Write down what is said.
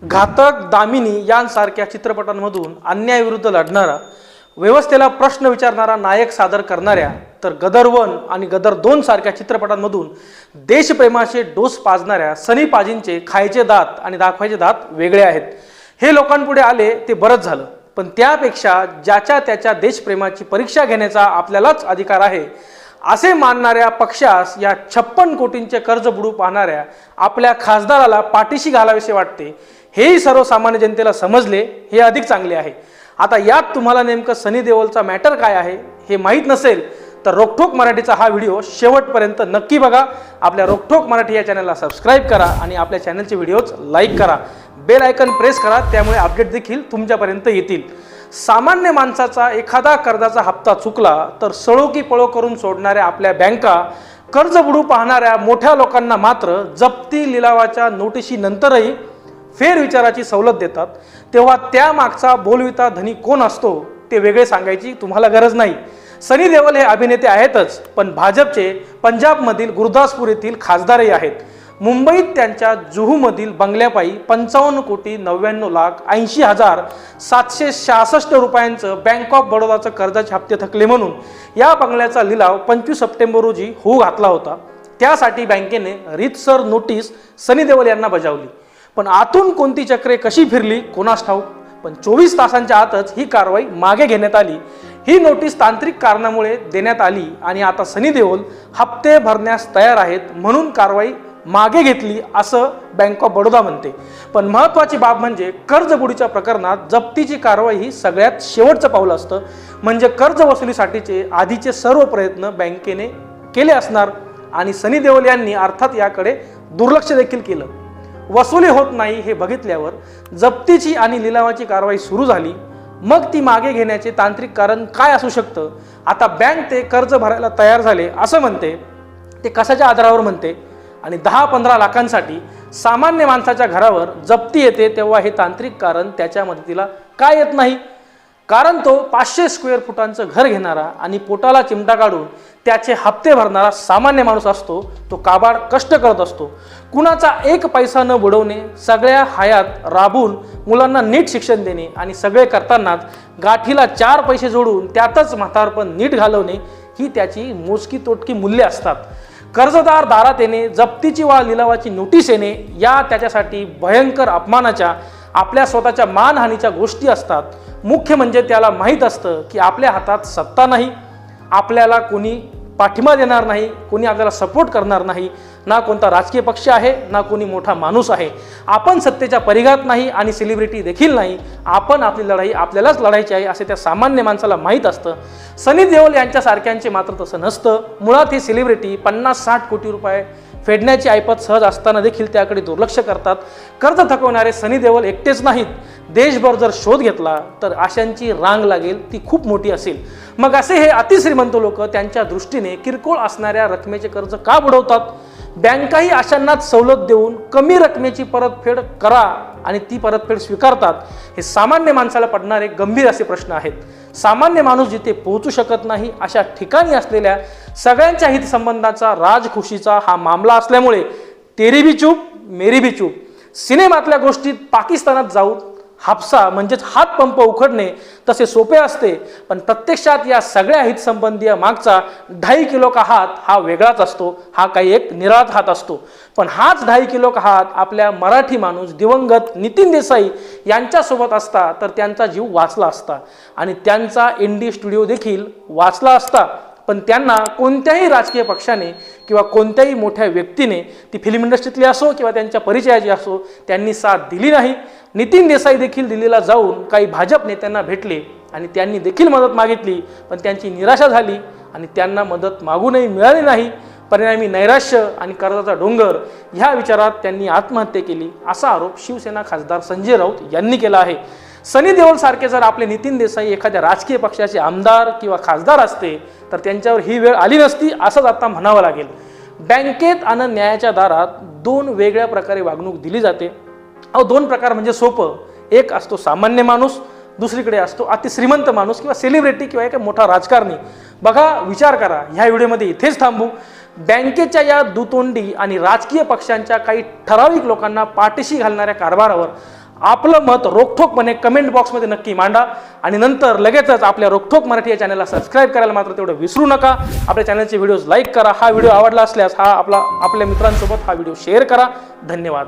घातक, दामिनी यांसारख्या चित्रपटांमधून अन्यायाविरुद्ध लढणारा, व्यवस्थेला प्रश्न विचारणारा नायक सादर करणाऱ्या, तर गदर 1 आणि गदर 2 सारख्या चित्रपटांमधून देशप्रेमाचे डोस पाजणाऱ्या सनी पाजींचे खायचे दात आणि दाखवायचे दात वेगळे आहेत. हे लोकांपुढे आले ते बरंच झालं, पण त्यापेक्षा ज्याच्या त्याच्या देशप्रेमाची परीक्षा घेण्याचा आपल्यालाच अधिकार आहे असे मानणाऱ्या पक्षास या 56 कोटींचे कर्ज बुडू पाहणाऱ्या आपल्या खासदाराला पाठीशी घालावेसे वाटते. हेही सर्वसामान्य जनतेला समजले हे अधिक चांगले आहे. आता यात तुम्हाला नेमकं सनी देओलचा मॅटर काय आहे हे माहीत नसेल तर रोकठोक मराठीचा हा व्हिडिओ शेवटपर्यंत नक्की बघा. आपल्या रोकठोक मराठी या चॅनलला सबस्क्राईब करा आणि आपल्या चॅनलचे व्हिडिओज लाईक करा. बेल आयकन प्रेस करा, त्यामुळे अपडेट देखील तुमच्यापर्यंत येतील. सामान्य माणसाचा एखादा कर्जाचा हप्ता चुकला तर सळो की पळो करून सोडणाऱ्या आपल्या बँका कर्ज बुडू पाहणाऱ्या मोठ्या लोकांना मात्र जप्ती लिलावाच्या नोटिशीनंतरही फेरविचाराची सवलत देतात. तेव्हा त्यामागचा बोलविता धनी कोण असतो ते वेगळे सांगायची तुम्हाला गरज नाही. सनी देओल हे अभिनेते आहेतच, पण भाजपचे पंजाबमधील गुरुदासपूर येथील खासदारही आहेत. मुंबईत त्यांच्या जुहूमधील बंगल्यापायी 55,89,80,766 रुपयांचं बँक ऑफ बडोदाचं कर्जाचे हप्ते थकले म्हणून या बंगल्याचा लिलाव 25 सप्टेंबर रोजी होऊ घातला होता. त्यासाठी बँकेने रीतसर नोटीस सनी देओल यांना बजावली, पण आतून कोणती चक्रे कशी फिरली कोणास ठाऊक. पण 24 तासांच्या आतच ही कारवाई मागे घेण्यात आली. ही नोटीस तांत्रिक कारणामुळे देण्यात आली आणि आता सनी देओल हप्ते भरण्यास तयार आहेत म्हणून कारवाई मागे घेतली असं बँक ऑफ बडोदा म्हणते. पण महत्त्वाची बाब म्हणजे कर्जबुडीच्या प्रकरणात जप्तीची कारवाई ही सगळ्यात शेवटचं पाऊल असतं. म्हणजे कर्ज वसुलीसाठीचे आधीचे सर्व प्रयत्न बँकेने केले असणार आणि सनी देओल यांनी अर्थात याकडे दुर्लक्ष देखील केलं. वसुली होत नाही हे बघितल्यावर जप्तीची आणि लिलावाची कारवाई सुरू झाली. मग ती मागे घेण्याचे तांत्रिक कारण काय असू शकतं? आता बँक ते कर्ज भरायला तयार झाले असं म्हणते. ते कशाच्या आधारावर म्हणते? आणि 10-15 लाखांसाठी सामान्य माणसाच्या घरावर जप्ती येते तेव्हा हे तांत्रिक कारण त्याच्या मदतीला काय येत नाही? कारण तो 500 स्क्वेअर फुटांचं घर घेणारा आणि पोटाला चिमटा काढून त्याचे हप्ते भरणारा सामान्य माणूस असतो. तो काबाड कष्ट करत असतो. कुणाचा एक पैसा न बुडवणे, सगळ्या हयात राबून मुलांना नीट शिक्षण देणे आणि सगळे करतानाच गाठीला 4 पैसे जोडून त्यातच म्हातारपण नीट घालवणे ही त्याची मोजकी तोटकी मूल्ये असतात. कर्जदार दारात येणे, जप्तीची वा लिलावाची नोटीस येणे या त्याच्यासाठी भयंकर अपमानाच्या, आपल्या स्वतःच्या मानहानीच्या गोष्टी असतात. मुख्य म्हणजे त्याला माहीत असतं की आपल्या हातात सत्ता नाही, आपल्याला कोणी पाठिंबा देणार नाही, कोणी आपल्याला सपोर्ट करणार नाही, ना कोणता राजकीय पक्ष आहे ना कोणी मोठा माणूस आहे. आपण सत्तेच्या परिघात नाही आणि सेलिब्रिटी देखील नाही. आपण आपली लढाई आपल्यालाच लढायची आहे असे त्या सामान्य माणसाला माहीत असतं. सनी देओल यांच्यासारख्यांचे मात्र तसं नसतं. मुळात ही सेलिब्रिटी 50-60 कोटी रुपये फेडण्याची ऐपत सहज असताना देखील त्याकडे दुर्लक्ष करतात. कर्ज थकवणारे सनी देओल एकटेच नाहीत. देशभर जर शोध घेतला तर अशांची रांग लागेल ती खूप मोठी असेल. मग असे हे अतिश्रीमंत लोक त्यांच्या दृष्टीने किरकोळ असणाऱ्या रकमेचे कर्ज का बुडवतात? बँकाही अशांनाच सवलत देऊन कमी रकमेची परतफेड करा आणि ती परतफेड स्वीकारतात. हे सामान्य माणसाला पडणारे गंभीर असे प्रश्न आहेत. सामान्य माणूस जिथे पोहोचू शकत नाही अशा ठिकाणी असलेल्या सगळ्यांच्या हितसंबंधाचा राजखुशीचा हा मामला असल्यामुळे तेरी भी चूप मेरी भी चूप. सिनेमातल्या गोष्टीत पाकिस्तानात जाऊन हापसा म्हणजेच हात पंप उखडणे तसे सोपे असते, पण प्रत्यक्षात या सगळ्या हितसंबंधीय मागचा 2.5 किलो का हात हा वेगळाच असतो. हा काही एक निराळाच हात असतो. पण हाच 2.5 किलो का हात आपल्या मराठी माणूस दिवंगत नितीन देसाई यांच्यासोबत असता तर त्यांचा जीव वाचला असता आणि त्यांचा इंडी स्टुडिओ देखील वाचला असता. पण त्यांना कोणत्याही राजकीय पक्षाने किंवा कोणत्याही मोठ्या व्यक्तीने, ती फिल्म इंडस्ट्रीतली असो किंवा त्यांच्या परिचयाची असो, त्यांनी साथ दिली नाही. नितीन देसाई देखील दिल्लीला जाऊन काही भाजप नेत्यांना भेटले आणि त्यांनी देखील मदत मागितली, पण त्यांची निराशा झाली आणि त्यांना मदत मागूनही मिळाली नाही. परिणामी नैराश्य आणि कर्जाचा डोंगर ह्या विचारात त्यांनी आत्महत्या केली असा आरोप शिवसेना खासदार संजय राऊत यांनी केला आहे. सनी देओल सारखे जर आपले नितीन देसाई एखाद्या राजकीय पक्षाचे आमदार किंवा खासदार असते तर त्यांच्यावर ही वेळ आली नसती असंच आता म्हणावं लागेल. बँकेत आणि न्यायाच्या दारात 2 वेगळ्या प्रकारे वागणूक दिली जाते. 2 प्रकार म्हणजे सोपं. एक असतो सामान्य माणूस, दुसरीकडे असतो अतिश्रीमंत माणूस किंवा सेलिब्रिटी किंवा एक मोठा राजकारणी. बघा, विचार करा. ह्या व्हिडिओमध्ये इथेच थांबू. बँकेच्या या दुतोंडी आणि राजकीय पक्षांच्या काही ठराविक लोकांना पाठीशी घालणाऱ्या कारभारावर आपलं मत रोखठोकपणे कमेंट बॉक्समध्ये नक्की मांडा आणि नंतर लगेचच आपल्या रोखठोक मराठी या चॅनलला सबस्क्राईब करायला मात्र तेवढं विसरू नका. आपल्या चॅनलचे व्हिडिओज लाईक करा. हा व्हिडिओ आवडला असल्यास आपल्या मित्रांसोबत हा व्हिडिओ शेअर करा. धन्यवाद.